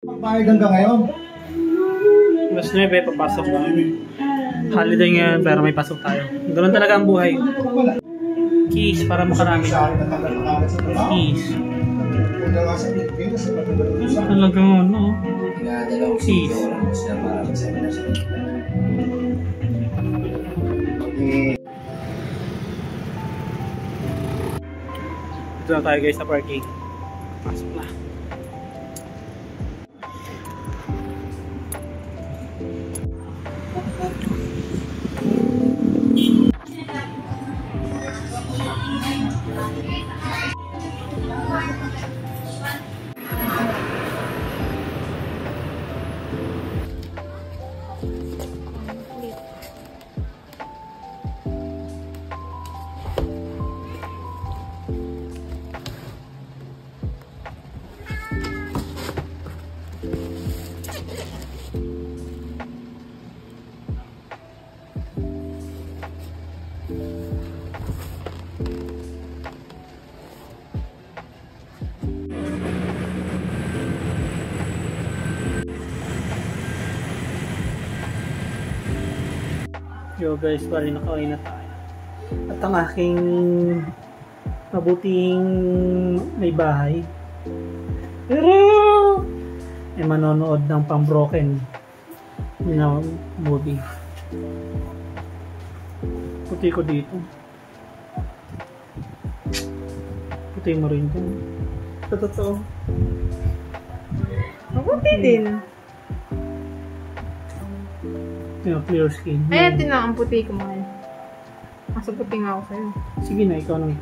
Magbayad hanggang ngayon. Mas 9, papasok na. Holiday ngayon, pero may pasok tayo. Ganun talaga ang buhay. Keys, para makarami. Keys. Talaga ano. Keys. Ito na tayo guys sa parking. Pasok na. Yo guys, bali nakauwi na tayo. At ang aking mabuting may bahay pero ay manonood ng pang-broken na movie. Puti ko dito. Puti mo rin dyan. Totoo. Mabuti din. Clear skin. Ay, ito na ang puti ko man. Kaso puti nga ako sa'yo. Sige na, ikaw nang